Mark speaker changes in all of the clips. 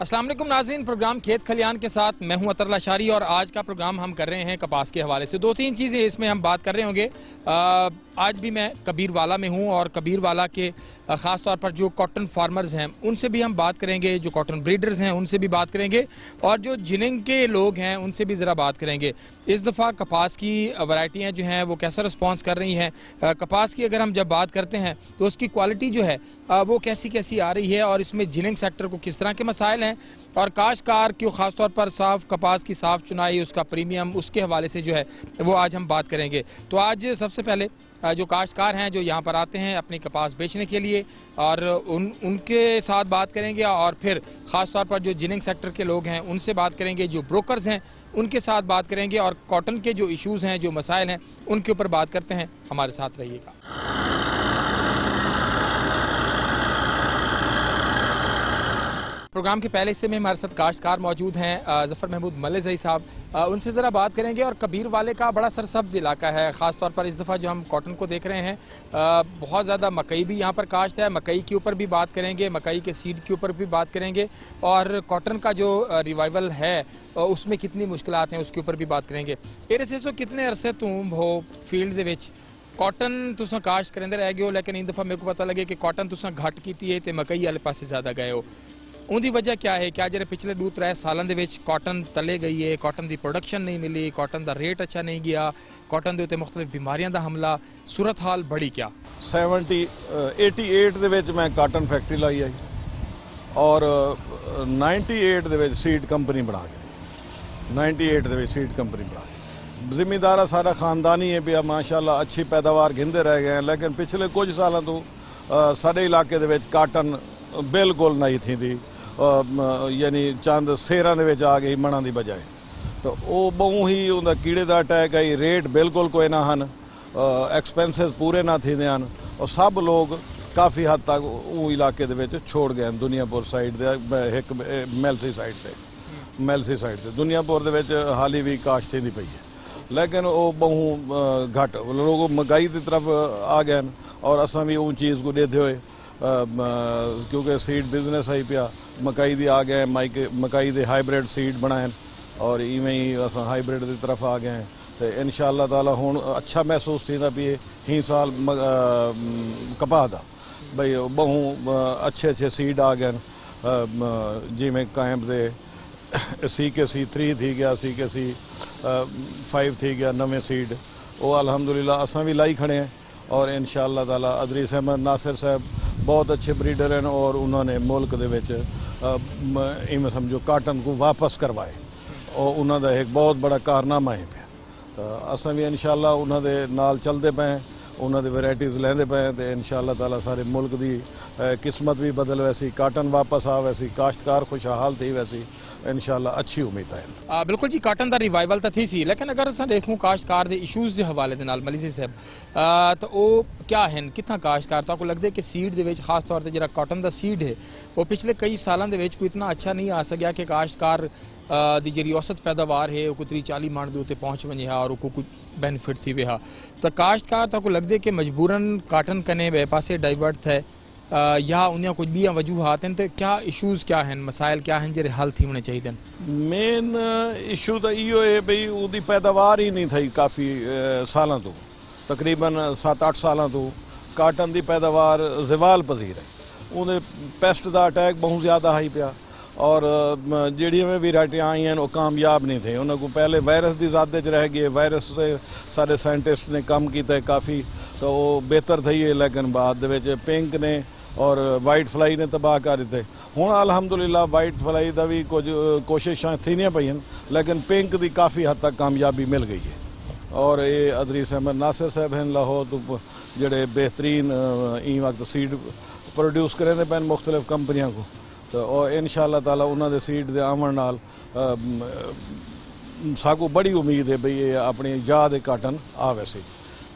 Speaker 1: अस्सलाम वालेकुम नाज़रीन, प्रोग्राम खेत खलियान के साथ मैं हूं अतर लाशारी और आज का प्रोग्राम हम कर रहे हैं कपास के हवाले से। दो तीन चीज़ें इसमें हम बात कर रहे होंगे। आज भी मैं कबीरवाला में हूं और कबीरवाला के ख़ास तौर पर जो कॉटन फार्मर्स हैं उनसे भी हम बात करेंगे, जो कॉटन ब्रीडर्स हैं उनसे भी बात करेंगे और जो जिनिंग के लोग हैं उनसे भी ज़रा बात करेंगे। इस दफ़ा कपास की वैरायटियाँ जो हैं वो कैसा रिस्पॉन्स कर रही हैं। कपास की अगर हम जब बात करते हैं तो उसकी क्वालिटी जो है वो कैसी कैसी आ रही है और इसमें जिनिंग सेक्टर को किस तरह के मसाइल हैं और काश्तकार की ख़ास तौर पर साफ़ कपास की साफ़ चुनाई, उसका प्रीमियम, उसके हवाले से जो है वो आज हम बात करेंगे। तो आज सबसे पहले जो काश्तकार हैं जो यहाँ पर आते हैं अपनी कपास बेचने के लिए और उनके साथ बात करेंगे और फिर ख़ास तौर पर जो जिनिंग सेक्टर के लोग हैं उनसे बात करेंगे, जो ब्रोकर्स हैं उनके साथ बात करेंगे और कॉटन के जो इशूज़ हैं, जो मसाइल हैं उनके ऊपर बात करते हैं। हमारे साथ रहिएगा। प्रोग्राम के पहले हिस्से में हमारे साथ काश्तकार मौजूद हैं, ज़फ़र महमूद मल्लिज़ई साहब। उनसे ज़रा बात करेंगे और कबीरवाले का बड़ा सरसब्ज़ इलाका है, ख़ास तौर पर इस दफ़ा जो हम कॉटन को देख रहे हैं बहुत ज़्यादा मकई भी यहाँ पर काश्त है। मकई के ऊपर भी बात करेंगे, मकई के सीड के ऊपर भी बात करेंगे और कॉटन का जो रिवाइवल है उसमें कितनी मुश्किलात हैं उसके ऊपर भी बात करेंगे। एरे से कितने अरसे तुम हो फील्ड दे विच कॉटन तुसां काश्त करेंदे रह गए हो, लेकिन इन दफ़ा मेरे को पता लगे कि कॉटन तुसां घट कीती है ते मकई वाले पासे ज़्यादा गए हो। उनकी वजह क्या है? क्या जेह्ड़े पिछले 2-3 सालों के कॉटन तले गई है, कॉटन की प्रोडक्शन नहीं मिली, कॉटन का रेट अच्छा नहीं गया, कॉटन के उत्ते मुख्तलिफ बीमारियों का हमला, सूरत हाल बड़ी क्या?
Speaker 2: 88 मैं काटन फैक्ट्री लाई आई और 98 सीड कंपनी बना के 98 सीड कंपनी बना के जिमीदारा सारा खानदानी है भी माशाल्लाह अच्छी पैदावार घिंदे रह गए हैं। लेकिन पिछले कुछ सालों तो सारे इलाके दे विच काटन बिल्कुल नहीं थी, यानी चंद सेरां दे विच आ गई मणा की बजाय। तो वो बहु ही उनका कीड़े का अटैक आई, रेट बिल्कुल कोई ना हैं, एक्सपेंसिस पूरे ना थे हैं और सब लोग काफ़ी हद तक वो इलाके दे विच छोड़ गए। दुनियापुर साइड एक मैलसी साइड से दुनियापुर दे विच हाली भी काश्त थी पई है, लेकिन वो बहु घट लोग महंगाई की तरफ आ गए और असां भी उन चीज़ को देते हुए क्योंकि सीड बिजनेस आई पिया मकई दी आ गए, मकई दे हाइब्रिड सीड बनाए और इवें ही अस हाइब्रिड की तरफ आ गए हैं। तो इंशाअल्लाह ताला हुण अच्छा महसूस थी भी ही साल कपाह दा भाई बहु अच्छे सीड आ गए, जिमें कायम दे CKC3 थी गया, CKC5 थी गया, नवे सीड वो अल्हम्दुलिल्लाह असां भी लाई खड़े हैं और इंशाअल्लाह ताला अदरीस अहमद नासिर साहब बहुत अच्छे ब्रीडर हैं और उन्होंने मुल्क दे विच इवें समझो काटन को वापस करवाए और उन्होंने एक बहुत बड़ा कारनामा है पे। तो असां भी इंशाअल्लाह उन्होंने नाल चलते पे हैं, उन्होंने वैरायटीज़ लेंदे पे हैं तो इंशाअल्लाह ताला सारे मुल्क की किस्मत भी बदल वैसी, काटन वापस आ वैसी, काश्तकार खुशहाल थी वैसी, इंशाअल्लाह अच्छी उम्मीद है।
Speaker 1: बिल्कुल जी, काटन का रिवाइवल तो थी सी, लेकिन अगर अस देखूँ काश्तकार के इशूज़ के हवाले के नाल मलिज़ई साहब तो वो क्या हैं, कितना काश्तकार तो लगता है कि सीड के खास तौर पर जो कॉटन का सीड है वो पिछले कई सालों के कोई इतना अच्छा नहीं आ सकिया कि काश्तकार की जी औसत पैदावार है वो कोई 30-40 मन के उत्ते पहुँच वने और उसको कुछ बेनीफिट थी वे। तो काश्तकार तो लगता है कि मजबूरन काटन कने वे पासे डाइवर्ट है या उन्हें कुछ भी वजूहत हैं। तो क्या इशूज़ क्या हैं, मसाइल क्या हैं जो हल थी होने चाहिए?
Speaker 2: मेन इशू तो इो है भाई उसकी पैदावार ही नहीं थी काफ़ी सालों तो, तकरीबन 7-8 सालों तो काटन की पैदावार ज़वाल पजीर है। उन्हें पेस्ट का अटैक बहुत ज़्यादा आई पिया और जड़ियाँ में वैरायटियाँ आई हैं वो कामयाब नहीं थे। उन्होंने पहले वायरस की ज़्यादा रह गए, वायरस से सारे साइंटिस्ट ने काम किया काफ़ी तो वो बेहतर थी है, लेकिन बाद पिंक ने और वाइट फ्लाई ने तबाह कर दिते। हुण अल्हम्दुलिल्लाह वाइट फ्लाई का भी कुछ कोशिशां थीनियां पईयां, लेकिन पिंक की काफ़ी हद तक कामयाबी मिल गई है और ये अदरीस अहमद नासिर साहब हैं लाहौर तो जड़े बेहतरीन ई वक्त सीड प्रोड्यूस करेंदे पैन मुख्तलिफ कंपनियों को। तो और इंशाअल्लाह ताला उन्होंने सीड के आवन नाल साकू बड़ी उम्मीद है भाई ये अपनी याद काटन आ वैसे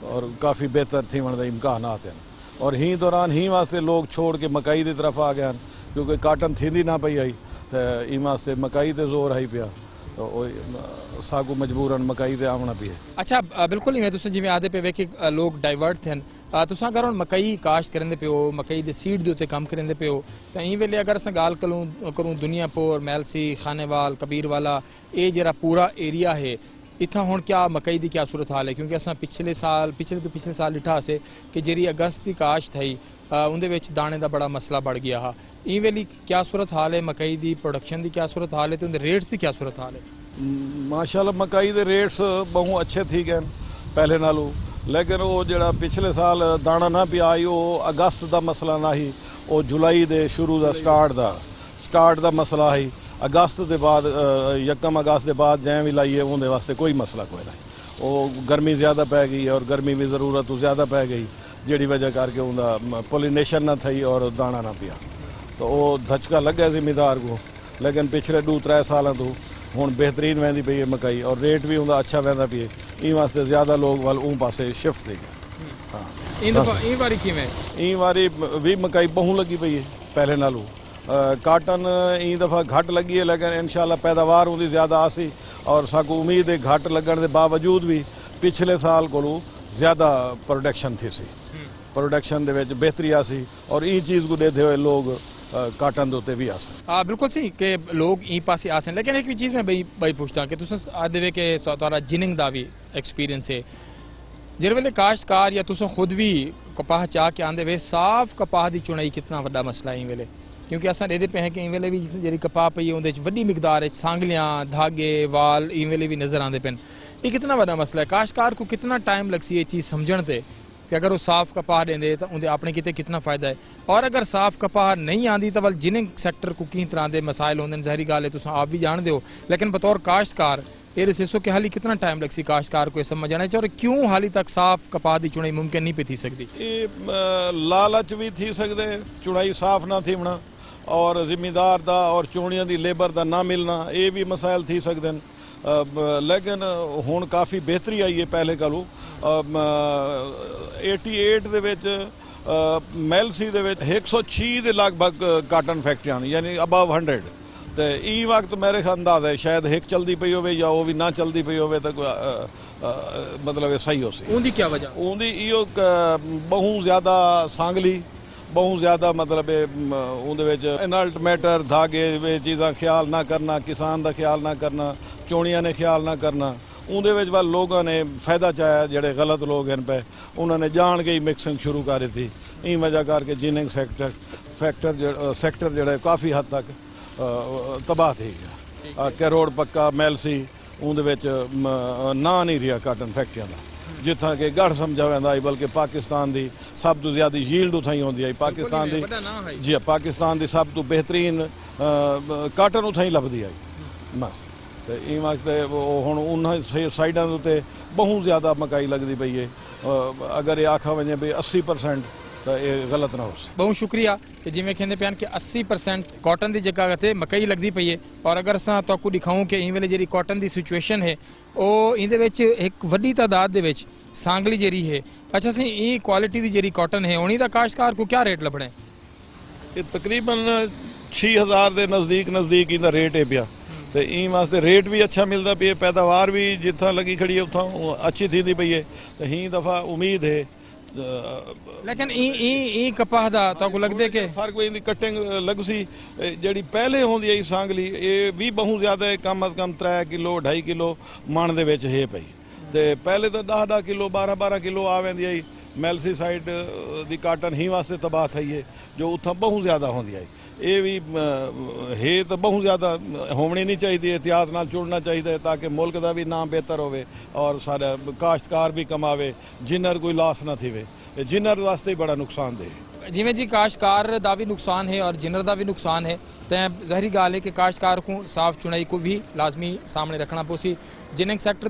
Speaker 2: और काफ़ी बेहतर थी का इम्कान आते हैं। और ही दौरान ही वास्ते लोग छोड़ के मकई की तरफ आ गए क्योंकि काटन थी ना पई आई तो ई वास्ते मकई ते जोर आई पिया साकू मजबूरन मकई ते आवना पिए।
Speaker 1: अच्छा बिल्कुल ही मैं तुसें जिवें आखदे पे वे कि लोग डाइवर्ट थे तुसां अगर हुण मकई काश्त करेंदे पे हो मकई दे सीड दे उत्ते कम करेंदे पे हो तां ई वेले अगर असां गाल करूं दुनियापुर मैलसी खानेवाल कबीरवाला ये जरा पूरा एरिया है इत्थां हुण क्या मकई दी क्या सूरत हाल है क्योंकि असां पिछले साल डिठा से कि जेरी अगस्त दी काश्त थी उंदे विच दाने दा बड़ा मसला बढ़ गया हा ई वेली क्या सूरत हाल है मकई दी प्रोडक्शन दी क्या सूरत हाल है ते उंदे रेट्स दी क्या सूरत हाल है?
Speaker 2: माशाल्लाह मकई दे रेट्स बहु अच्छे थी गए पहले नालों लेकिन वो जड़ा पिछले साल दाना ना पिया आई वो अगस्त का मसला ना ही वो जुलाई दे शुरू का स्टार्ट का मसला ही अगस्त के बाद यकम अगस्त के बाद जै भी लाइए उनके वास्ते कोई मसला कोई नहीं वो गर्मी ज़्यादा पै गई और गर्मी भी ज़रूरत तो ज़्यादा पै गई जिहड़ी वजह करके उनका पोलिनेशन ना थी और दाना ना पिया तो वो धचका लगे जिमीदार को लेकिन पिछले 2-3 सालों तो हुण बेहतरीन वहदी पई है मकई और रेट भी उनका अच्छा वहदा पई है ई वास्ते ज़्यादा लोग वाल ऊँ पासे शिफ्ट थी गए। हाँ ई वारी भी मकई बहु लगी पई है पहले नालों काटन ई दफ़ा घट लगी है लेकिन इंशाल्लाह पैदावार उनकी ज़्यादा आसी और साकू उम्मीद है घट लगन के बावजूद भी पिछले साल को ज़्यादा प्रोडक्शन थी सी प्रोडक्शन दे विच बेहतरी आसी और ई चीज़ को देते हुए लोग काटन दे भी आसन।
Speaker 1: हाँ बिल्कुल सही कि लोग ई पासे आसन लेकिन एक भी चीज़ मैं बई पूछता कि तुस आदे कि तुहाडा जिनिंग दा भी एक्सपीरियंस है जिस वेले काश्तकार या तुस खुद भी कपाह चाह के आंदे वे साफ कपाह की चुनाई कितना वड्डा मसला है ई वेले क्योंकि असां देते पे हैं कि ई वेले भी जी कपाह पई है उहदे वड्डी मिकदार सांगलियां धागे वाल ई वेले भी नज़र आते पे ये कितना वड्डा मसला है काश्तकार को कितना टाइम लग सी ये चीज़ समझण ते कि अगर वो साफ कपाह देंदे तो उनके अपने किते कितना फ़ायदा है और अगर साफ कपाह नहीं आती तो वल जिनिंग सैक्टर को कई तरह के मसाइल होंगे जहरी गाल है तुम आप भी जानते हो लेकिन बतौर काश्तकार ये दसो कि हाली कितना टाइम लग सी काश्तकार को समझ आने और क्यों हाली तक साफ कपाह की चुनाई मुमकिन नहीं पी थी सकती?
Speaker 2: लालच भी थी सकते चुनाई साफ ना थी होना और जिमीदार का और चोणिया की लेबर का ना मिलना ये भी मसाइल थी सकते हैं लेकिन हुण काफ़ी बेहतरी आई है पहले कोलों 88 दे विच मैलसी दे विच 106 के लगभग काटन फैक्ट्रियां यानी अबव 100 तो ई वक्त मेरे अंदाज है शायद एक चलती पई होवे या वो भी ना चलती पई होवे तो मतलब सही हो सी
Speaker 1: उनकी क्या वजह
Speaker 2: उनकी इो बहुत ज़्यादा सांगली बहुत ज़्यादा मतलब उहदे इनल्ट मैटर धागे वे चीज़ां ख्याल ना करना किसान का ख्याल ना करना चोणिया ने ख्याल ना करना उहदे विच वाल लोगों ने फायदा चाया जिहड़े गलत लोग हैं पे उन्होंने जान के ही मिक्सिंग शुरू करी थी ई वजह करके जिनिंग सेक्टर जिहड़ा काफ़ी हद तक तबाह थी गया कैरोड़ पक्का मैलसी उहदे विच ना नहीं रहा काटन फैक्ट्रियां का जिथा कि गढ़ समझा वैंदा है बल्कि पाकिस्तान की सब तो ज़्यादा यील्ड उथाई होंदी है पाकिस्तान की जी पाकिस्तान की सब तो बेहतरीन काटन उथाई लभदी है बस तो ई वास्ते हुण उन्होंने साइडों के उत्ते बहुत ज़्यादा मकाई लगती पई है अगर ये आखा वजे भी 80% तो ये गलत ना हो सके।
Speaker 1: बहुत शुक्रिया कि जिमें कहते पे कि 80% कॉटन की जगह ते मकई लगती पई है और अगर असां तुहानू दिखाऊं कि ई वेले जी कॉटन की सिचुएशन है वो इहदे विच एक वड्डी तादाद दे विच सांगली जी है अच्छा सी ई क्वालिटी की जी कॉटन है उन्हीं का काश्तकार को क्या रेट लभना है?
Speaker 2: ये तकरीबन 6000 के नज़दीक इनका रेट है पिया तो ई वास्ते रेट भी अच्छा मिलता पे पैदावार भी जिथा लगी खड़ी है उतना अच्छी थी पई है तो ही दफ़ा उम्मीद है
Speaker 1: लेकिन ई कपाह दा तो लगदे के
Speaker 2: फर्क कोई कटिंग लग सी जी पहले होंदी आई सांगली ये भी बहुत ज़्यादा कम अज कम 3 किलो 2.5 किलो मन दे विच है पई ते पहले तो 10-10 किलो 12-12 किलो आ वेंदी आई मैलसी साइड दी काटन ही वास्ते तबाह थी है जो उतना बहुत ज़्यादा होंदी आई ये भी है तो बहुत ज़्यादा होनी नहीं चाहिए एहतियात नाल जुड़ना चाहिए ताकि मुल्क का भी नाम बेहतर होवे और सारा काश्तकार भी कमावे जिन्नर कोई लॉस ना थी जिन्नर वास्ते बड़ा नुकसानदेह
Speaker 1: जिमें जी काश्तकार का भी नुकसान है और जिन्नर का भी नुकसान है तो जहरी गाल है कि काश्तकार को साफ चुनाई को भी लाजमी सामने रखना पोसी जिनिंग सेक्टर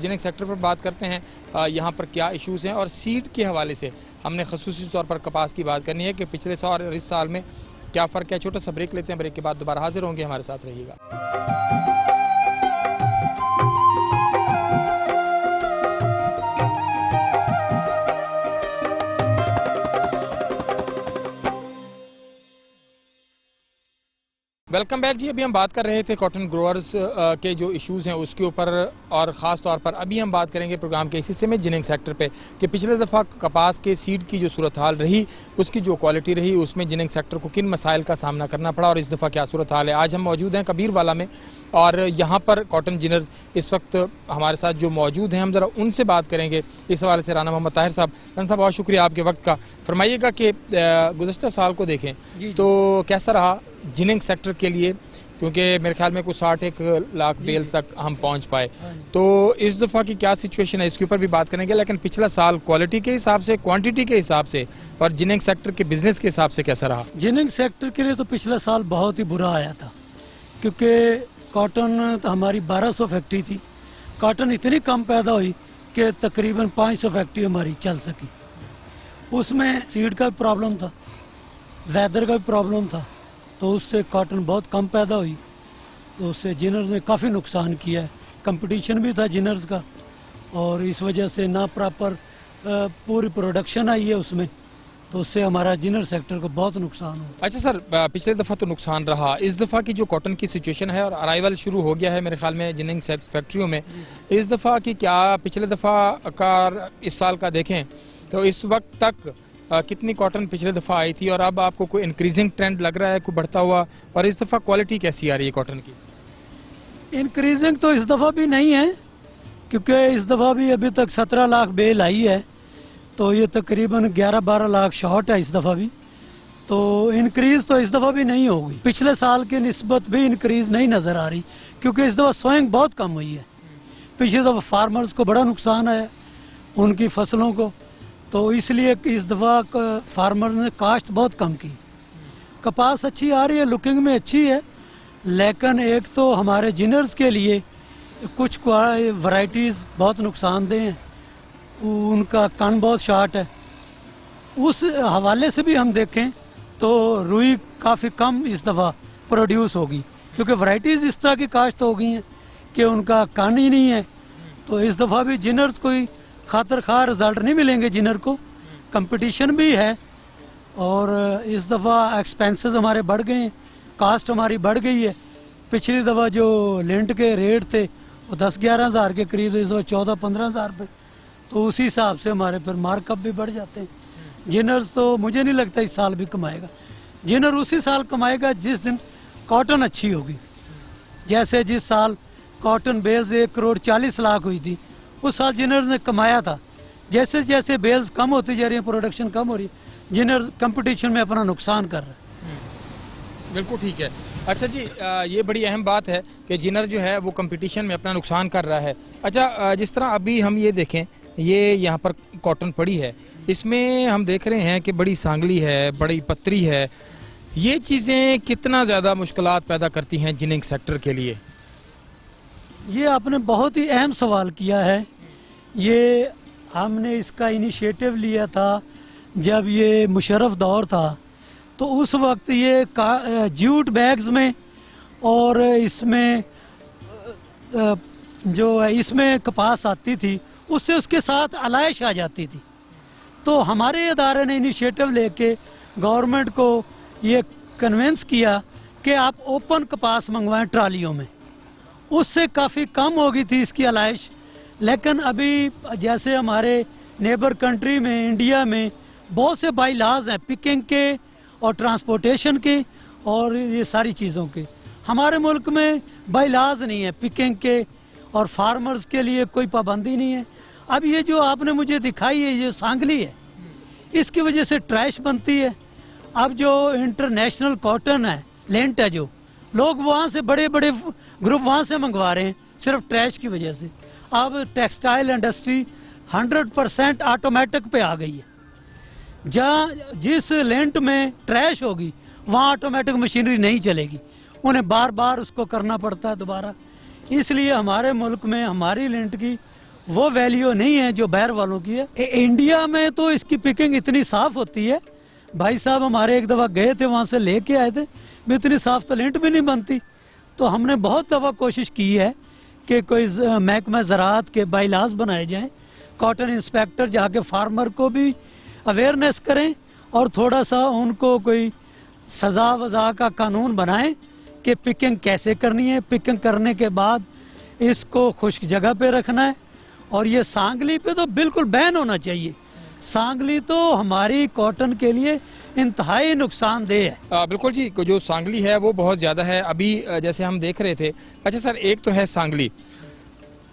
Speaker 1: जिनिंग सेक्टर पर बात करते हैं यहाँ पर क्या इशूज़ हैं और सीड के हवाले से हमने खसूसी तौर पर कपास की बात करनी है कि पिछले साल और इस साल में क्या फ़र्क है। छोटा सा ब्रेक लेते हैं ब्रेक के बाद दोबारा हाजिर होंगे हमारे साथ रहिएगा। वेलकम बैक जी। अभी हम बात कर रहे थे कॉटन ग्रोअर्स के जो इश्यूज़ हैं उसके ऊपर, और ख़ास तौर पर अभी हम बात करेंगे प्रोग्राम के इस हिस्से में जिनिंग सेक्टर पे कि पिछले दफ़ा कपास के सीड की जो सूरत हाल रही, उसकी जो क्वालिटी रही, उसमें जिनिंग सेक्टर को किन मसाइल का सामना करना पड़ा और इस दफ़ा क्या सूरत हाल है। आज हम मौजूद हैं कबीरवाला में और यहाँ पर कॉटन जिनर्स इस वक्त हमारे साथ जो मौजूद हैं, हम ज़रा उनसे बात करेंगे इस हवाले से। राना मोहम्मद ताहिर साहब, राना साहब बहुत शुक्रिया आपके वक्त का। फरमाइएगा कि गुज़श्ता साल को देखें तो कैसा रहा जिनिंग सेक्टर के लिए, क्योंकि मेरे ख्याल में कुछ 61 लाख बेल्स तक हम पहुंच पाए, तो इस दफ़ा की क्या सिचुएशन है इसके ऊपर भी बात करेंगे। लेकिन पिछला साल क्वालिटी के हिसाब से, क्वांटिटी के हिसाब से और जिनिंग सेक्टर के बिजनेस के हिसाब से कैसा रहा?
Speaker 3: जिनिंग सेक्टर के लिए तो पिछला साल बहुत ही बुरा आया था, क्योंकि कॉटन तो हमारी 1200 फैक्ट्री थी, कॉटन इतनी कम पैदा हुई कि तकरीबन 500 फैक्ट्री हमारी चल सकी। उसमें सीड का भी प्रॉब्लम था, वेदर का भी प्रॉब्लम था, तो उससे कॉटन बहुत कम पैदा हुई, तो उससे जिनर्स ने काफ़ी नुकसान किया है। कंपटीशन भी था जिनर्स का और इस वजह से ना प्रॉपर पूरी प्रोडक्शन आई है उसमें, तो उससे हमारा जिनर सेक्टर को बहुत नुकसान हुआ।
Speaker 1: अच्छा सर, पिछले दफ़ा तो नुकसान रहा, इस दफ़ा की जो कॉटन की सिचुएशन है और अराइवल शुरू हो गया है मेरे ख्याल में जिनिंग फैक्ट्रियों में, इस दफ़ा की क्या पिछले दफ़ा का इस साल का देखें तो इस वक्त तक कितनी कॉटन पिछले दफ़ा आई थी और अब आपको कोई इंक्रीजिंग ट्रेंड लग रहा है, कोई बढ़ता हुआ, और इस दफ़ा क्वालिटी कैसी आ रही है कॉटन की?
Speaker 3: इंक्रीजिंग तो इस दफ़ा भी नहीं है, क्योंकि इस दफ़ा भी अभी तक 17 लाख बेल आई है, तो ये तकरीबन 11-12 लाख शॉर्ट है इस दफ़ा भी, तो इंक्रीज़ तो इस दफ़ा भी नहीं होगी। पिछले साल की निस्बत भी इंक्रीज़ नहीं नज़र आ रही, क्योंकि इस दफ़ा सोइंग बहुत कम हुई है। पिछले दफ़ा फार्मर्स को बड़ा नुकसान है उनकी फसलों को, तो इसलिए इस दफ़ा फार्मर ने काश्त बहुत कम की। कपास अच्छी आ रही है, लुकिंग में अच्छी है, लेकिन एक तो हमारे जिनर्स के लिए कुछ वैरायटीज़ बहुत नुकसानदेह हैं, उनका कण बहुत शार्ट है। उस हवाले से भी हम देखें तो रुई काफ़ी कम इस दफ़ा प्रोड्यूस होगी, क्योंकि वैरायटीज़ इस तरह की काश्त हो गई हैं कि उनका कण ही नहीं है। तो इस दफ़ा भी जिनर्स कोई खातर खा रिजल्ट नहीं मिलेंगे जिनर को, कंपटीशन भी है और इस दफ़ा एक्सपेंसेस हमारे बढ़ गए हैं, कास्ट हमारी बढ़ गई है। पिछली दफ़ा जो लेंट के रेट थे वो 10-11 हज़ार के करीब, इस दफ़ा 14-15 हज़ार पे, तो उसी हिसाब से हमारे फिर मार्कअप भी बढ़ जाते हैं। जिनर्स तो मुझे नहीं लगता इस साल भी कमाएगा, जिनर उसी साल कमाएगा जिस दिन कॉटन अच्छी होगी। जैसे जिस साल कॉटन बेल्स 1 करोड़ 40 लाख हुई थी, उस साल जिनर ने कमाया था। जैसे जैसे बेल्स कम होती जा रही है, प्रोडक्शन कम हो रही है, जिनर कंपटीशन में अपना नुकसान कर रहा है।
Speaker 1: बिल्कुल ठीक है। अच्छा जी, ये बड़ी अहम बात है कि जिनर जो है वो कंपटीशन में अपना नुकसान कर रहा है। अच्छा, जिस तरह अभी हम ये देखें, ये यहाँ पर कॉटन पड़ी है, इसमें हम देख रहे हैं कि बड़ी सांगली है, बड़ी पतरी है, ये चीज़ें कितना ज़्यादा मुश्किलात पैदा करती हैं जिनिंग सेक्टर के लिए?
Speaker 3: ये आपने बहुत ही अहम सवाल किया है। ये हमने इसका इनिशिएटिव लिया था जब ये मुशर्रफ दौर था, तो उस वक्त ये जूट बैग्स में और इसमें जो है इसमें कपास आती थी, उससे उसके साथ अलाइश आ जाती थी। तो हमारे इदारे ने इनिशिएटिव लेके गवर्नमेंट को ये कन्विंस किया कि आप ओपन कपास मंगवाएं ट्रालियों में, उससे काफ़ी कम हो गई थी इसकी अलाइश। लेकिन अभी जैसे हमारे नेबर कंट्री में, इंडिया में बहुत से बाई लॉज हैं पिकिंग के और ट्रांसपोर्टेशन के और ये सारी चीज़ों के। हमारे मुल्क में बाई लॉज नहीं है पिकिंग के और फार्मर्स के लिए कोई पाबंदी नहीं है। अब ये जो आपने मुझे दिखाई है, ये सांगली है, इसकी वजह से ट्रैश बनती है। अब जो इंटरनेशनल कॉटन है, लेंट है, जो लोग वहाँ से बड़े बड़े ग्रुप वहाँ से मंगवा रहे हैं सिर्फ ट्रैश की वजह से। अब टेक्सटाइल इंडस्ट्री 100% ऑटोमेटिक पे आ गई है। जहाँ जिस लेंट में ट्रैश होगी वहाँ ऑटोमेटिक मशीनरी नहीं चलेगी, उन्हें बार बार उसको करना पड़ता है दोबारा। इसलिए हमारे मुल्क में हमारी लेंट की वो वैल्यू नहीं है जो बाहर वालों की है। इंडिया में तो इसकी पिकिंग इतनी साफ़ होती है, भाई साहब हमारे एक दफ़ा गए थे, वहाँ से लेके आए थे, इतनी साफ़ तो लेंट भी नहीं बनती। तो हमने बहुत दफ़ा कोशिश की है कि कोई महकमा ज़राअत के बाइलाज बनाए जाएं, कॉटन इंस्पेक्टर जाके फार्मर को भी अवेयरनेस करें और थोड़ा सा उनको कोई सज़ा वज़ा का कानून बनाएं कि पिकिंग कैसे करनी है, पिकिंग करने के बाद इसको खुश्क जगह पे रखना है। और ये सांगली पे तो बिल्कुल बैन होना चाहिए। सांगली तो हमारी कॉटन के लिए इंतहाई नुकसानदेह है।
Speaker 1: बिल्कुल जी, जो सांगली है वो बहुत ज़्यादा है। अभी जैसे हम देख रहे थे, अच्छा सर, एक तो है सांगली,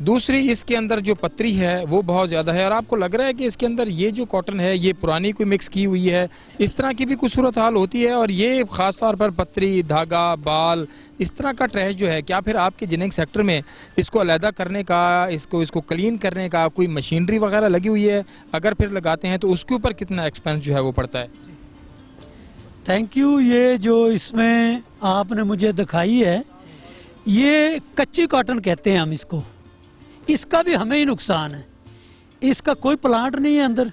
Speaker 1: दूसरी इसके अंदर जो पत्री है वो बहुत ज़्यादा है। और आपको लग रहा है कि इसके अंदर ये जो कॉटन है ये पुरानी कोई मिक्स की हुई है, इस तरह की भी कुछ सूरत हाल होती है? और ये ख़ास तौर पर पत्री, धागा, बाल, इस तरह का ट्रैश जो है, क्या फिर आपके जिनिंग सेक्टर में इसको अलहदा करने का, इसको क्लीन करने का कोई मशीनरी वगैरह लगी हुई है? अगर फिर लगाते हैं तो उसके ऊपर कितना एक्सपेंस जो है वो पड़ता है?
Speaker 3: Thank you. ये जो इसमें आपने मुझे दिखाई है, ये कच्ची कॉटन कहते हैं हम इसको। इसका भी हमें ही नुकसान है। इसका कोई प्लांट नहीं है अंदर,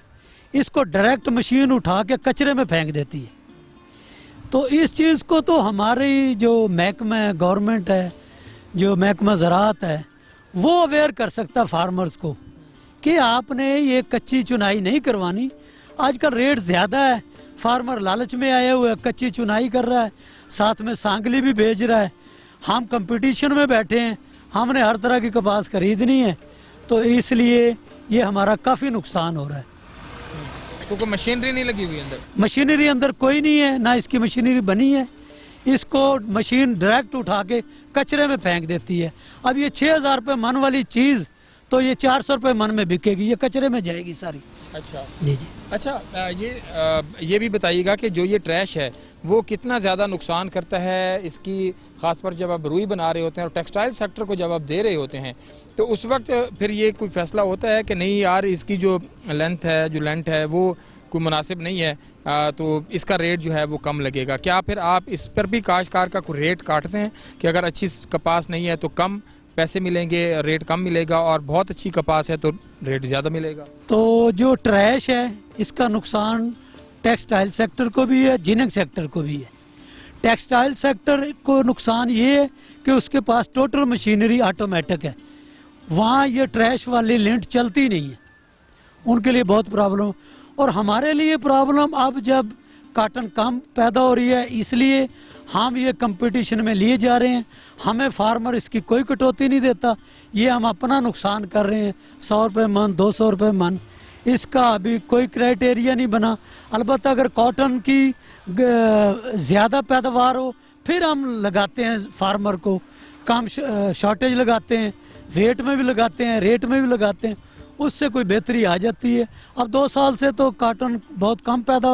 Speaker 3: इसको डायरेक्ट मशीन उठा के कचरे में फेंक देती है। तो इस चीज़ को तो हमारी जो महकमा गवर्नमेंट है, जो महकमा ज़राअत है, वो अवेयर कर सकता फार्मर्स को कि आपने ये कच्ची चुनाई नहीं करवानी। आजकल रेट ज़्यादा है, फार्मर लालच में आए हुए कच्ची चुनाई कर रहा है, साथ में सांगली भी भेज रहा है। हम कंपटीशन में बैठे हैं, हमने हर तरह की कपास खरीदनी है, तो इसलिए ये हमारा काफ़ी नुकसान हो रहा है।
Speaker 1: तो कोई मशीनरी नहीं लगी हुई अंदर?
Speaker 3: मशीनरी अंदर कोई नहीं है, ना इसकी मशीनरी बनी है। इसको मशीन डायरेक्ट उठा के कचरे में फेंक देती है। अब ये 6,000 रुपये मन वाली चीज़ तो ये 400 रुपये मन में बिकेगी, ये कचरे में जाएगी सारी।
Speaker 1: अच्छा
Speaker 3: जी जी।
Speaker 1: अच्छा, ये भी बताइएगा कि जो ये ट्रैश है वो कितना ज़्यादा नुकसान करता है इसकी, ख़ास पर जब आप रुई बना रहे होते हैं और टेक्सटाइल सेक्टर को जब आप दे रहे होते हैं, तो उस वक्त फिर ये कोई फ़ैसला होता है कि नहीं यार, इसकी जो लेंथ है, जो लेंथ है वो कोई मुनासिब नहीं है, तो इसका रेट जो है वो कम लगेगा? क्या फिर आप इस पर भी काश्तकार का कोई रेट काटते हैं कि अगर अच्छी कपास नहीं है तो कम पैसे मिलेंगे, रेट कम मिलेगा, और बहुत अच्छी कपास है तो रेट ज़्यादा मिलेगा?
Speaker 3: तो जो ट्रैश है इसका नुकसान टेक्सटाइल सेक्टर को भी है, जिनिंग सेक्टर को भी है। टेक्सटाइल सेक्टर को नुकसान ये है कि उसके पास टोटल मशीनरी ऑटोमेटिक है, वहाँ ये ट्रैश वाली लिंट चलती नहीं है, उनके लिए बहुत प्रॉब्लम। और हमारे लिए प्रॉब्लम अब जब काटन कम पैदा हो रही है, इसलिए हम ये कंपटीशन में लिए जा रहे हैं। हमें फार्मर इसकी कोई कटौती नहीं देता, ये हम अपना नुकसान कर रहे हैं। 100 रुपये मन, 200 रुपये मन, इसका अभी कोई क्राइटेरिया नहीं बना। अलबत्त अगर कॉटन की ज़्यादा पैदावार हो फिर हम लगाते हैं, फार्मर को कम शॉर्टेज लगाते हैं, वेट में भी लगाते हैं, रेट में भी लगाते हैं, उससे कोई बेहतरी आ जाती है। अब 2 साल से तो कॉटन बहुत कम पैदा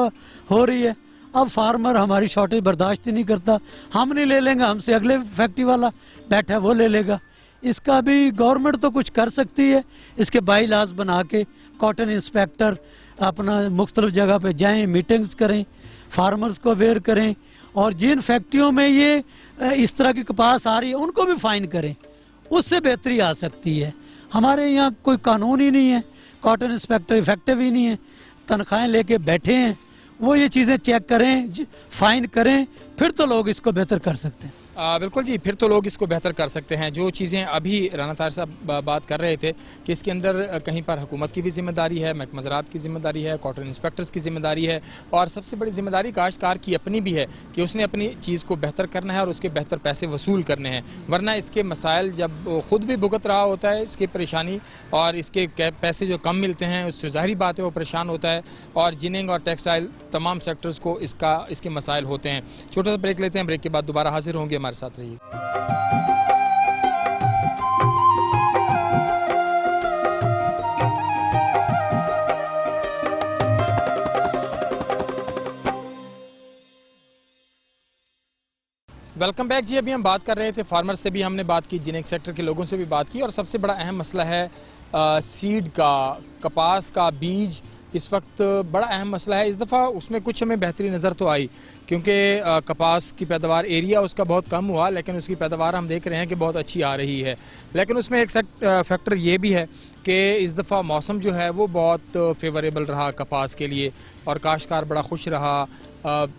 Speaker 3: हो रही है, अब फार्मर हमारी शॉर्टेज बर्दाश्त ही नहीं करता। हम नहीं ले लेंगे, हमसे अगले फैक्ट्री वाला बैठा है वो ले लेगा। इसका भी गवर्नमेंट तो कुछ कर सकती है, इसके बाई लॉज बना के कॉटन इंस्पेक्टर अपना मुख्तलिफ जगह पे जाएं, मीटिंग्स करें, फार्मर्स को अवेयर करें, और जिन फैक्ट्रियों में ये इस तरह की कपास आ रही है उनको भी फाइन करें, उससे बेहतरी आ सकती है। हमारे यहाँ कोई कानून ही नहीं है, कॉटन इंस्पेक्टर इफेक्टिव ही नहीं है, तनख्वाहें लेके बैठे हैं। वो ये चीज़ें चेक करें, फाइन करें, फिर तो लोग इसको बेहतर कर सकते हैं।
Speaker 1: बिल्कुल जी, फिर तो लोग इसको बेहतर कर सकते हैं। जो चीज़ें अभी राना ताहिर साहब बात कर रहे थे कि इसके अंदर कहीं पर हुकूमत की भी जिम्मेदारी है, महकमा ज़राअत की जिम्मेदारी है, कॉटन इंस्पेक्टर्स की जिम्मेदारी है, और सबसे बड़ी जिम्मेदारी काश्तकार की अपनी भी है कि उसने अपनी चीज़ को बेहतर करना है और उसके बेहतर पैसे वसूल करने हैं। वरना इसके मसाइल जब ख़ुद भी भुगत रहा होता है, इसकी परेशानी और इसके पैसे जो कम मिलते हैं, उससे ज़ाहिर बात है वो परेशान होता है, और जिनिंग और टेक्सटाइल तमाम सेक्टर्स को इसके मसाइल होते हैं। छोटा सा ब्रेक लेते हैं, ब्रेक के बाद दोबारा हाजिर होंगे, हमारे साथ रहिए। वेलकम बैक जी। अभी हम बात कर रहे थे, फार्मर से भी हमने बात की, जिनिंग सेक्टर के लोगों से भी बात की, और सबसे बड़ा अहम मसला है सीड का, कपास का बीज इस वक्त बड़ा अहम मसला है। इस दफ़ा उसमें कुछ हमें बेहतरी नज़र तो आई, क्योंकि कपास की पैदावार एरिया उसका बहुत कम हुआ, लेकिन उसकी पैदावार हम देख रहे हैं कि बहुत अच्छी आ रही है। लेकिन उसमें एक फैक्टर ये भी है कि इस दफ़ा मौसम जो है वो बहुत फेवरेबल रहा कपास के लिए, और काश्तकार बड़ा खुश रहा।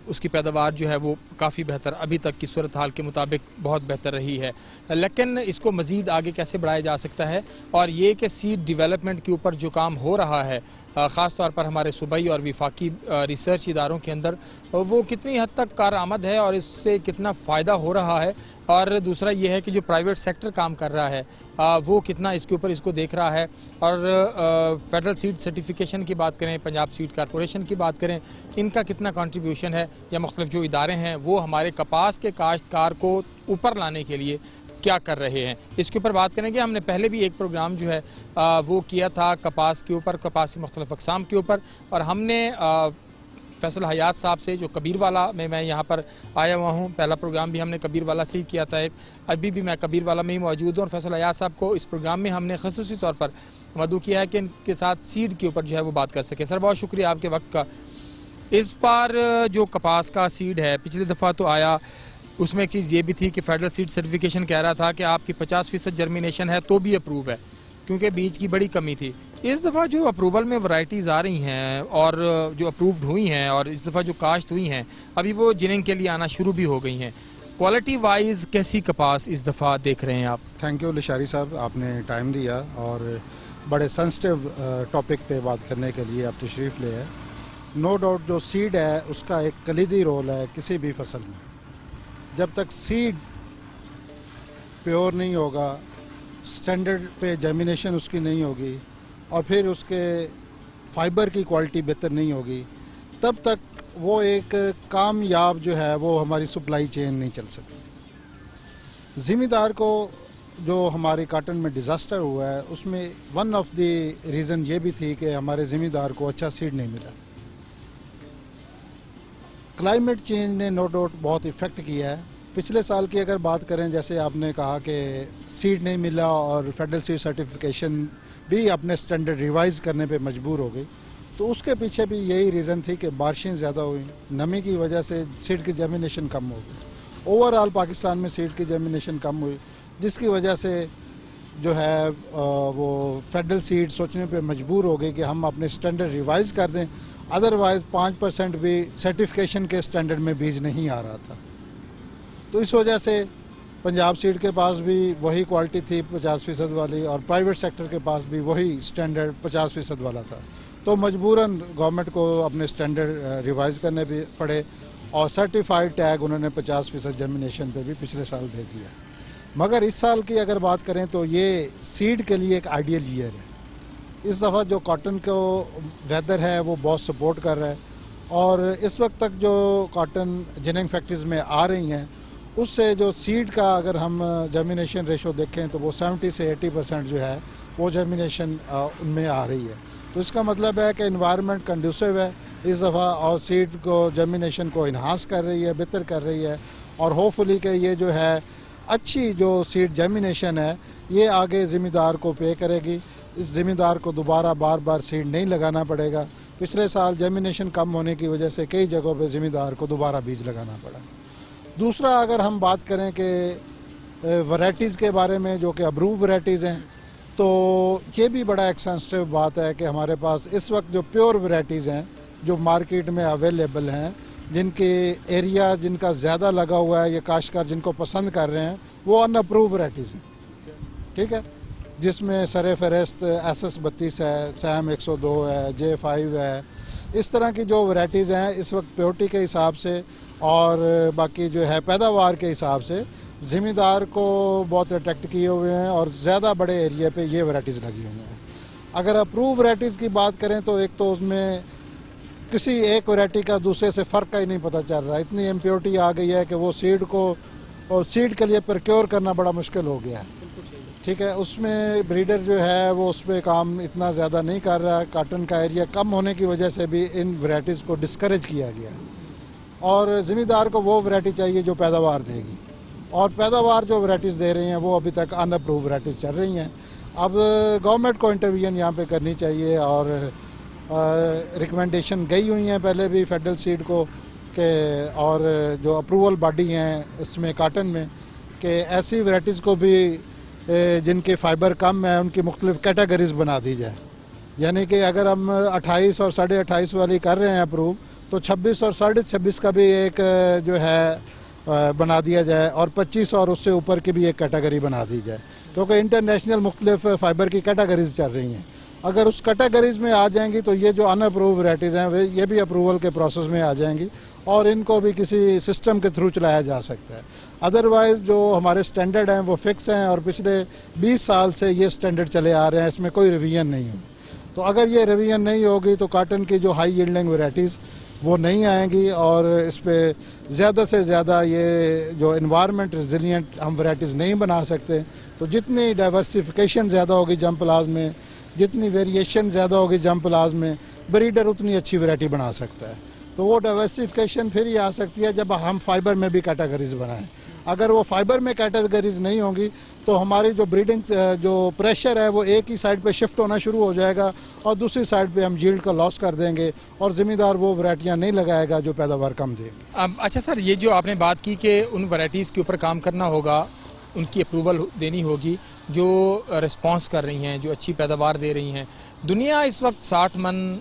Speaker 1: उसकी पैदावार जो है वो काफ़ी बेहतर, अभी तक की सूरत हाल के मुताबिक बहुत बेहतर रही है। लेकिन इसको मज़ीद आगे कैसे बढ़ाया जा सकता है, और ये कि सीड डेवलपमेंट के ऊपर जो काम हो रहा है ख़ास तौर पर हमारे सूबाई और विफाकी रिसर्च इदारों के अंदर, वो कितनी हद तक कारआमद है और इससे कितना फ़ायदा हो रहा है, और दूसरा ये है कि जो प्राइवेट सेक्टर काम कर रहा है वो कितना इसके ऊपर इसको देख रहा है। और फेडरल सीड सर्टिफिकेशन की बात करें, पंजाब सीड कॉरपोरेशन की बात करें, इनका कितना कंट्रीब्यूशन है, या मुख्तलिफ जो इदारे हैं वो हमारे कपास के काश्तकार को ऊपर लाने के लिए क्या कर रहे हैं, इसके ऊपर बात करेंगे। हमने पहले भी एक प्रोग्राम जो है वो किया था कपास के ऊपर, कपास की मुख्तलिफ अक़साम के ऊपर, और हमने फैसल हयात साहब से, जो कबीरवाला में मैं यहाँ पर आया हुआ हूँ, पहला प्रोग्राम भी हमने कबीरवाला से ही किया था एक, अभी भी मैं कबीरवाला में ही मौजूद हूँ। और फैसल हयात साहब को इस प्रोग्राम में हमने ख़ुसूसी तौर पर मदऊ किया है कि इनके साथ सीड के ऊपर जो है वो बात कर सके। सर बहुत शुक्रिया आपके वक्त का। इस बार जो कपास का सीड है, पिछली दफ़ा तो आया, उसमें एक चीज़ ये भी थी कि फेडरल सीड सर्टिफिकेशन कह रहा था कि आपकी 50% जर्मिनेशन है तो भी अप्रूव है, क्योंकि बीज की बड़ी कमी थी। इस दफ़ा जो अप्रूवल में वैरायटीज़ आ रही हैं और जो अप्रूव्ड हुई हैं और इस दफ़ा जो काश्त हुई हैं, अभी वो जिनिंग के लिए आना शुरू भी हो गई हैं, क्वालिटी वाइज कैसी कपास इस दफ़ा देख रहे हैं आप?
Speaker 4: थैंक यू लिशारी साहब, आपने टाइम दिया और बड़े सेंसिटिव टॉपिक पे बात करने के लिए आप तशरीफ़ ले आए। नो डाउट जो सीड है उसका एक कलीदी रोल है किसी भी फसल में। जब तक सीड प्योर नहीं होगा, स्टैंडर्ड पे जर्मिनेशन उसकी नहीं होगी और फिर उसके फाइबर की क्वालिटी बेहतर नहीं होगी, तब तक वो एक कामयाब जो है वो हमारी सप्लाई चेन नहीं चल सकती। ज़िम्मेदार को जो हमारे काटन में डिज़ास्टर हुआ है उसमें वन ऑफ द रीज़न ये भी थी कि हमारे ज़िम्मेदार को अच्छा सीड नहीं मिला। क्लाइमेट चेंज ने नो डाउट बहुत इफ़ेक्ट किया है। पिछले साल की अगर बात करें, जैसे आपने कहा कि सीड नहीं मिला और फेडरल सीड सर्टिफिकेशन भी अपने स्टैंडर्ड रिवाइज़ करने पे मजबूर हो गई, तो उसके पीछे भी यही रीज़न थी कि बारिशें ज़्यादा हुई, नमी की वजह से सीड की जर्मिनेशन कम हो गई। ओवरऑल पाकिस्तान में सीड की जर्मिनेशन कम हुई, जिसकी वजह से जो है वो फेडरल सीड सोचने पे मजबूर हो गई कि हम अपने स्टैंडर्ड रिवाइज़ कर दें, अदरवाइज़ 5% भी सर्टिफिकेशन के स्टैंडर्ड में बीज नहीं आ रहा था। तो इस वजह से पंजाब सीड के पास भी वही क्वालिटी थी 50% वाली और प्राइवेट सेक्टर के पास भी वही स्टैंडर्ड 50% वाला था। तो मजबूरन गवर्नमेंट को अपने स्टैंडर्ड रिवाइज़ करने भी पड़े और सर्टिफाइड टैग उन्होंने 50% जर्मिनेशन पे भी पिछले साल दे दिया। मगर इस साल की अगर बात करें तो ये सीड के लिए एक आइडियल ईयर है। इस दफ़ा जो कॉटन को वेदर है वो बहुत सपोर्ट कर रहा है और इस वक्त तक जो कॉटन जिनिंग फैक्ट्रीज में आ रही हैं उससे जो सीड का अगर हम जर्मिनेशन रेशो देखें तो वो 70 से 80% जो है वो जर्मिनेशन उनमें आ रही है। तो इसका मतलब है कि एनवायरनमेंट कंड्यूसिव है इस दफ़ा और सीड को जर्मिनेशन को इन्हांस कर रही है, बेहतर कर रही है और होपफुली कि ये जो है अच्छी जो सीड जर्मिनेशन है ये आगे ज़िम्मेदार को पे करेगी। इस ज़िम्मेदार को दोबारा बार बार सीड नहीं लगाना पड़ेगा। पिछले साल जर्मिनेशन कम होने की वजह से कई जगहों पे ज़िम्मेदार को दोबारा बीज लगाना पड़ा। दूसरा अगर हम बात करें कि वैरायटीज़ के बारे में जो कि अप्रूव वैरायटीज़ हैं, तो ये भी बड़ा एक सेंसिटिव बात है कि हमारे पास इस वक्त जो प्योर वैरायटीज़ हैं जो मार्केट में अवेलेबल हैं, जिनके एरिया जिनका ज़्यादा लगा हुआ है, ये काश्तकार जिनको पसंद कर रहे हैं, वो अनअप्रूव वैरायटीज़ हैं। ठीक है, जिसमें सरे फहरिस्त SS32 है, सैम 102 है, J5 है, इस तरह की जो वैरायटीज़ हैं इस वक्त प्योरिटी के हिसाब से और बाकी जो है पैदावार के हिसाब से ज़िम्मेदार को बहुत अट्रैक्ट किए हुए हैं और ज़्यादा बड़े एरिया पे ये वैरायटीज़ लगी हुई हैं। अगर अप्रूव वैरायटीज़ की बात करें तो एक तो उसमें किसी एक वैरायटी का दूसरे से फ़र्क का ही नहीं पता चल रहा। इतनी इम्प्योरिटी आ गई है कि वो सीड को और सीड के लिए प्रोक्योर करना बड़ा मुश्किल हो गया है। ठीक है, उसमें ब्रीडर जो है वो उस पर काम इतना ज़्यादा नहीं कर रहा है। काटन का एरिया कम होने की वजह से भी इन वैरायटीज़ को डिस्करेज किया गया है और ज़िम्मेदार को वो वैरायटी चाहिए जो पैदावार देगी और पैदावार जो वैरायटीज़ दे रही हैं वो अभी तक अनअप्रूव वैरायटीज़ चल रही हैं। अब गवर्नमेंट को इंटरवीन यहाँ पे करनी चाहिए और रिकमेंडेशन गई हुई हैं पहले भी फेडरल सीड को कि और जो अप्रूवल बॉडी हैं इसमें काटन में कि ऐसी वैरायटीज़ को भी जिनके फाइबर कम है उनकी मुख्तलिफ कैटेगरीज बना दी जाए। यानी कि अगर हम 28 और 28.5 वाली कर रहे हैं अप्रूव, तो 26 और 26.5 का भी एक जो है बना दिया जाए और 25 और उससे ऊपर की भी एक कैटेगरी बना दी जाए, क्योंकि इंटरनेशनल मुख्तलिफ फ़ाइबर की कैटेगरीज चल रही हैं। अगर उस कैटेगरीज में आ जाएंगी तो ये जो अनअप्रूव वैरायटीज़ हैं ये भी अप्रूवल के प्रोसेस में आ जाएंगी और इनको भी किसी सिस्टम के थ्रू चलाया जा सकता है। अदरवाइज जो हमारे स्टैंडर्ड हैं वो फिक्स हैं और पिछले 20 साल से ये स्टैंडर्ड चले आ रहे हैं, इसमें कोई रिवीजन नहीं हुई। तो अगर ये रिवीजन नहीं होगी तो काटन की जो हाई यील्डिंग वैरायटीज़ वो नहीं आएंगी और इस पर ज़्यादा से ज़्यादा ये जो इन्वायरमेंट रिजिलियंट हम वैरायटीज़ नहीं बना सकते। तो जितनी डाइवर्सिफिकेशन ज़्यादा होगी जंप प्लाज में, जितनी वेरिएशन ज़्यादा होगी जंप प्लाज में, ब्रीडर उतनी अच्छी वैरायटी बना सकता है। तो वो डाइवर्सिफिकेशन फिर ही आ सकती है जब हम फाइबर में भी कैटेगरीज बनाएं। अगर वो फाइबर में कैटेगरीज नहीं होंगी तो हमारी जो ब्रीडिंग जो प्रेशर है वो एक ही साइड पे शिफ्ट होना शुरू हो जाएगा और दूसरी साइड पे हम यील्ड का लॉस कर देंगे और ज़मींदार वो वैरायटियाँ नहीं लगाएगा जो पैदावार कम देंगे।
Speaker 1: अब अच्छा सर, ये जो आपने बात की कि उन वैरायटीज़ के ऊपर काम करना होगा, उनकी अप्रूवल देनी होगी जो रिस्पॉन्स कर रही हैं, जो अच्छी पैदावार दे रही हैं। दुनिया इस वक्त 60 मन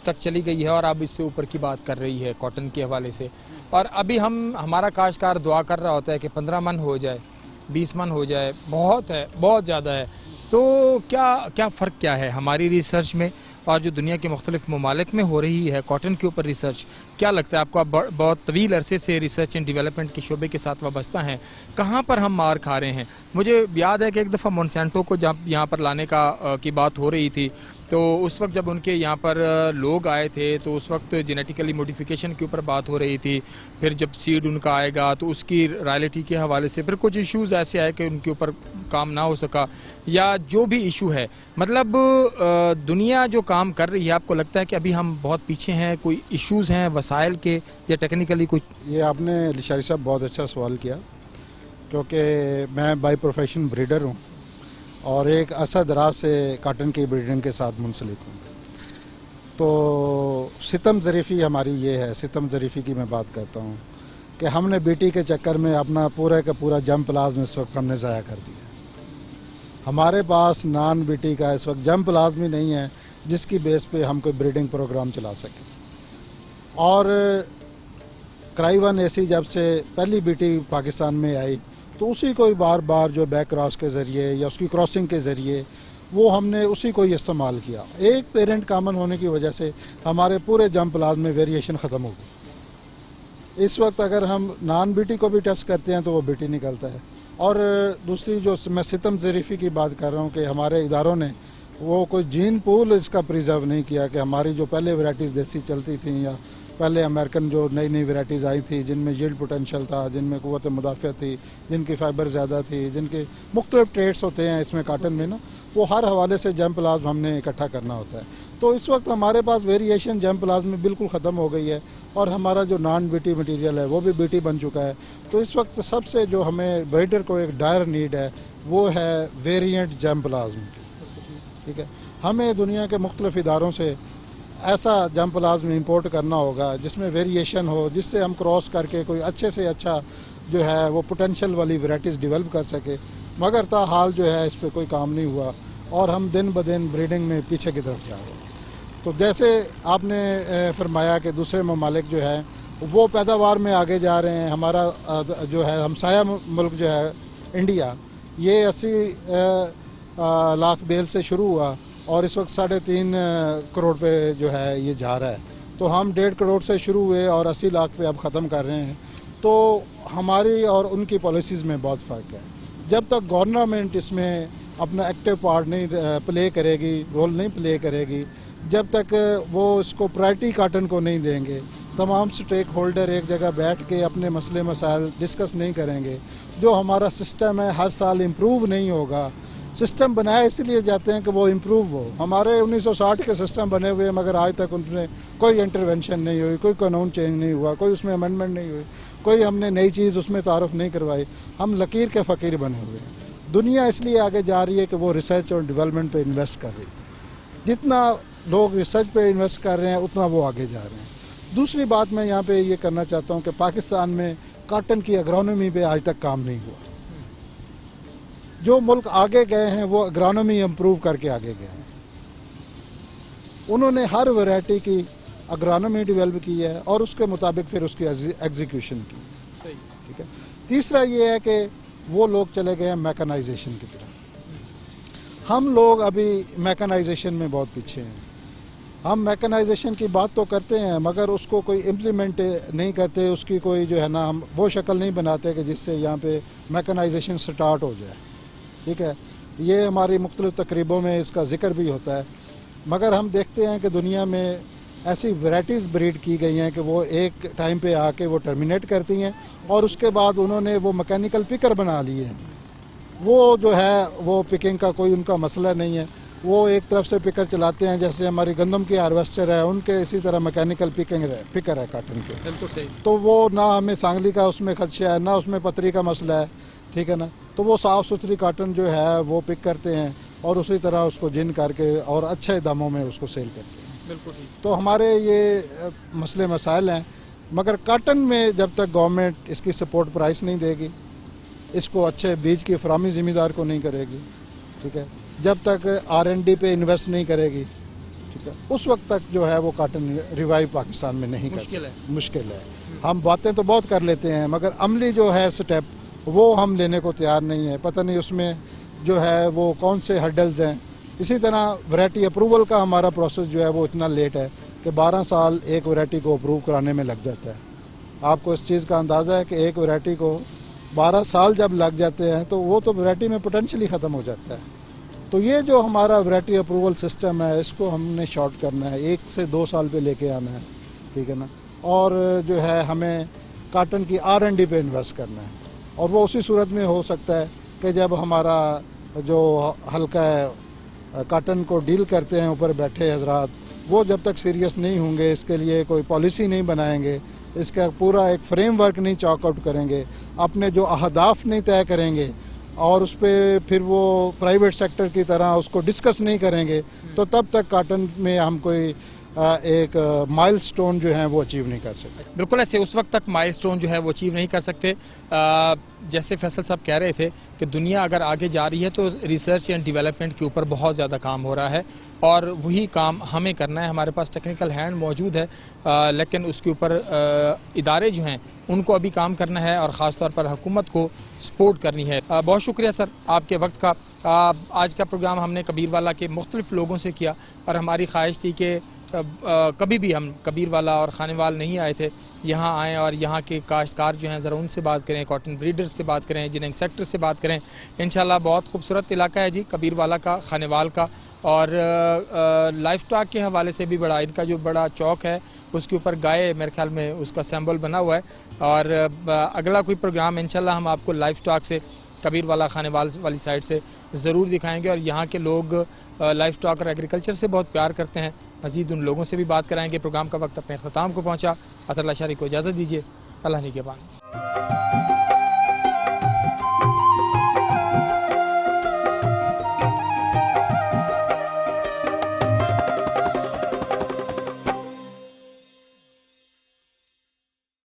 Speaker 1: तक चली गई है और अब इससे ऊपर की बात कर रही है कॉटन के हवाले से। और अभी हमारा काश्तकार दुआ कर रहा होता है कि 15 मन हो जाए, 20 मन हो जाए, बहुत है, बहुत ज़्यादा है। तो क्या फ़र्क क्या है हमारी रिसर्च में और जो दुनिया के मुख्तलिफ ममालिक में हो रही है कॉटन के ऊपर रिसर्च? क्या लगता है आपको? आप बहुत तवील अरसे से रिसर्च एंड डेवलपमेंट के शोबे के साथ वाबस्ता हैं, कहाँ पर हम मार खा रहे हैं? मुझे याद है कि एक दफ़ा मोनसेंटो को जब यहाँ पर लाने की बात हो रही थी तो उस वक्त जब उनके यहाँ पर लोग आए थे तो उस वक्त जेनेटिकली मॉडिफिकेशन के ऊपर बात हो रही थी। फिर जब सीड उनका आएगा तो उसकी रॉयल्टी के हवाले से फिर कुछ इश्यूज़ ऐसे आए कि उनके ऊपर काम ना हो सका या जो भी इशू है। मतलब दुनिया जो काम कर रही है, आपको लगता है कि अभी हम बहुत पीछे हैं? कोई इश्यूज़ हैं वसाइल के या टेक्निकली कुछ?
Speaker 4: ये आपने लिशारी साहब बहुत अच्छा सवाल किया, क्योंकि मैं बाय प्रोफेशन ब्रीडर हूँ और एक अरसा दराज से काटन की ब्रीडिंग के साथ मुंसलिक हूँ। तो सितम ज़रीफ़ी हमारी ये है, सितम ज़रीफ़ी की मैं बात करता हूँ कि हमने बीटी के चक्कर में अपना पूरा का पूरा जंप प्लाज्म इस वक्त हमने ज़ाया कर दिया। हमारे पास नॉन बीटी का इस वक्त जंप प्लाज्म ही नहीं है जिसकी बेस पे हम कोई ब्रीडिंग प्रोग्राम चला सकें। और क्राइवन एसी जब से पहली बीटी पाकिस्तान में आई तो उसी को बार बार जो बैक क्रॉस के ज़रिए या उसकी क्रॉसिंग के ज़रिए वो हमने उसी को ही इस्तेमाल किया। एक पेरेंट कामन होने की वजह से हमारे पूरे जंप प्लाज में वेरिएशन ख़त्म हो गई। इस वक्त अगर हम नॉन बीटी को भी टेस्ट करते हैं तो वो बीटी निकलता है। और दूसरी जो मैं सितम ज़रीफ़ी की बात कर रहा हूँ कि हमारे इदारों ने वो कोई जीन पूल इसका प्रिजर्व नहीं किया कि हमारी जो पहले वैरायटीज़ देसी चलती थी या पहले अमेरिकन जो नई नई वैरायटीज़ आई थी जिनमें यील्ड पोटेंशियल था, जिनमें क़ुव्वत मुदाफ़अत थी, जिनकी फ़ाइबर ज़्यादा थी, जिनके मुख्तलिफ ट्रेड्स होते हैं इसमें काटन में ना, वो हर हवाले से जंप प्लाज्म हमने इकट्ठा करना होता है। तो इस वक्त हमारे पास वेरिएशन जंप प्लाज्म में बिल्कुल ख़त्म हो गई है और हमारा जो नॉन बीटी मटीरियल है वो भी बीटी बन चुका है। तो इस वक्त सबसे जो हमें ब्रीडर को एक डायर नीड है वो है वेरिएंट जंप प्लाज्म की। ठीक है, हमें दुनिया के मुख्तलिफ इदारों से ऐसा जंप प्लाज्म इंपोर्ट करना होगा जिसमें वेरिएशन हो, जिससे हम क्रॉस करके कोई अच्छे से अच्छा जो है वो पोटेंशियल वाली वैरायटीज़ डेवलप कर सके। मगर ताहाल जो है इस पर कोई काम नहीं हुआ और हम दिन ब दिन ब्रीडिंग में पीछे की तरफ जा रहे हैं। तो जैसे आपने फरमाया कि दूसरे ममालिक जो है वो पैदावार में आगे जा रहे हैं, हमारा जो है हमसाया मुल्क जो है इंडिया, ये 80 लाख बेल से शुरू हुआ और इस वक्त 3.5 करोड़ पे जो है ये जा रहा है। तो हम 1.5 करोड़ से शुरू हुए और 80 लाख पे अब ख़त्म कर रहे हैं। तो हमारी और उनकी पॉलिसीज़ में बहुत फ़र्क है। जब तक गवर्नमेंट इसमें अपना एक्टिव पार्ट नहीं प्ले करेगी, रोल नहीं प्ले करेगी, जब तक वो इसको प्रायोरिटी काटन को नहीं देंगे, तमाम स्टेक होल्डर एक जगह बैठ के अपने मसले मसाइल डिस्कस नहीं करेंगे, जो हमारा सिस्टम है हर साल इम्प्रूव नहीं होगा। सिस्टम बनाए इसलिए जाते हैं कि वो इम्प्रूव हो। हमारे 1960 के सिस्टम बने हुए हैं मगर आज तक उनमें कोई इंटरवेंशन नहीं हुई, कोई कानून चेंज नहीं हुआ, कोई उसमें अमेंडमेंट नहीं हुई, कोई हमने नई चीज़ उसमें तारुफ नहीं करवाई। हम लकीर के फ़कीर बने हुए हैं। दुनिया इसलिए आगे जा रही है कि वो रिसर्च और डेवलपमेंट पे इन्वेस्ट कर रही है। जितना लोग रिसर्च पे इन्वेस्ट कर रहे हैं उतना वो आगे जा रहे हैं। दूसरी बात मैं यहाँ पे ये करना चाहता हूँ कि पाकिस्तान में काटन की एग्रोनॉमी पे आज तक काम नहीं हुआ। जो मुल्क आगे गए हैं वो एग्रोनॉमी इम्प्रूव करके आगे गए हैं। उन्होंने हर वैरायटी की एग्रोनॉमी डेवलप की है और उसके मुताबिक फिर उसकी एग्जीक्यूशन की। ठीक है। तीसरा ये है कि वो लोग चले गए हैं मैकेनाइजेशन की तरफ। हम लोग अभी मैकेनाइजेशन में बहुत पीछे हैं। हम मैकेनाइजेशन की बात तो करते हैं मगर उसको कोई इम्प्लीमेंट नहीं करते, उसकी कोई जो है ना हम वो शक्ल नहीं बनाते कि जिससे यहाँ पे मैकेनाइजेशन स्टार्ट हो जाए। ठीक है, ये हमारी मुख्तलिफ तकरीबों में इसका जिक्र भी होता है, मगर हम देखते हैं कि दुनिया में ऐसी वैराइटीज़ ब्रीड की गई हैं कि वो एक टाइम पे आके वो टर्मिनेट करती हैं और उसके बाद उन्होंने वो मैकेनिकल पिकर बना लिए हैं। वो जो है वो पिकिंग का कोई उनका मसला नहीं है, वो एक तरफ से पिकर चलाते हैं, जैसे हमारी गंदम की हार्वेस्टर है उनके इसी तरह मैकेनिकल पिकर है काटन के।
Speaker 1: बिल्कुल सही।
Speaker 4: तो वो ना हमें सांगली का उसमें खदशा है ना उसमें पतरी का मसला है। ठीक है ना, तो वो साफ़ सुथरी काटन जो है वो पिक करते हैं और उसी तरह उसको जिन करके और अच्छे दामों में उसको सेल करते हैं।
Speaker 1: बिल्कुल ठीक।
Speaker 4: तो हमारे ये मसले मसाइल हैं, मगर काटन में जब तक गवर्नमेंट इसकी सपोर्ट प्राइस नहीं देगी, इसको अच्छे बीज की फराहमी ज़िम्मेदार को नहीं करेगी, ठीक है, जब तक R&D पे इन्वेस्ट नहीं करेगी, ठीक है, उस वक्त तक जो है वो काटन रिवाइव पाकिस्तान में नहीं कर सकती। मुश्किल है। हम बातें तो बहुत कर लेते हैं मगर अमली जो है स्टेप वो हम लेने को तैयार नहीं है। पता नहीं उसमें जो है वो कौन से हर्डल्स हैं। इसी तरह वैरायटी अप्रूवल का हमारा प्रोसेस जो है वो इतना लेट है कि 12 साल एक वैरायटी को अप्रूव कराने में लग जाता है। आपको इस चीज़ का अंदाज़ा है कि एक वैरायटी को 12 साल जब लग जाते हैं तो वो तो वैरायटी में पोटेंशली ख़त्म हो जाता है। तो ये जो हमारा वैरायटी अप्रूवल सिस्टम है इसको हमने शॉर्ट करना है, 1 से 2 साल पे लेके आना है। ठीक है ना, और जो है हमें काटन की R&D पे इन्वेस्ट करना है और वो उसी सूरत में हो सकता है कि जब हमारा जो हल्का काटन को डील करते हैं ऊपर बैठे हजरात, वो जब तक सीरियस नहीं होंगे, इसके लिए कोई पॉलिसी नहीं बनाएंगे, इसका पूरा एक फ्रेमवर्क नहीं चॉक आउट करेंगे, अपने जो अहदाफ नहीं तय करेंगे और उस पर फिर वो प्राइवेट सेक्टर की तरह उसको डिस्कस नहीं करेंगे, तो तब तक काटन में हम कोई एक माइलस्टोन जो है वो अचीव नहीं कर सकते।
Speaker 1: बिल्कुल ऐसे उस वक्त तक माइलस्टोन जो है वो अचीव नहीं कर सकते। जैसे फैसल साहब कह रहे थे कि दुनिया अगर आगे जा रही है तो रिसर्च एंड डेवलपमेंट के ऊपर बहुत ज़्यादा काम हो रहा है और वही काम हमें करना है। हमारे पास टेक्निकल हैंड मौजूद है, लेकिन उसके ऊपर इदारे जो हैं उनको अभी काम करना है और ख़ास तौर पर हुकूमत को सपोर्ट करनी है। बहुत शुक्रिया सर आपके वक्त का। आज का प्रोग्राम हमने कबीरवाला के मुख्तलिफ लोगों से किया और हमारी ख्वाहिश थी कि कभी भी हम कबीरवाला और खानेवाल नहीं आए थे, यहाँ आएँ और यहाँ के काश्तकार जो हैं ज़रा उनसे बात करें, कॉटन ब्रीडर्स से बात करें, जिनिंग सेक्टर से बात करें। इंशाल्लाह बहुत खूबसूरत इलाका है जी कबीरवाला का, खानेवाल का। और लाइफ स्टॉक के हवाले से भी बड़ा इनका जो बड़ा चौक है उसके ऊपर गाय मेरे ख्याल में उसका सिंबल बना हुआ है। और अगला कोई प्रोग्राम इंशाल्लाह हम आपको लाइफ स्टॉक से कबीरवाला खानेवाल वाली साइड से ज़रूर दिखाएंगे और यहाँ के लोग लाइफ स्टॉक और एग्रीकल्चर से बहुत प्यार करते हैं। मज़ीद उन लोगों से भी बात कराएंगे। प्रोग्राम का वक्त अपने ख़त्म को पहुँचा। अतरल्ला शारी को इजाज़त दीजिए। अल्लाह निगहबान।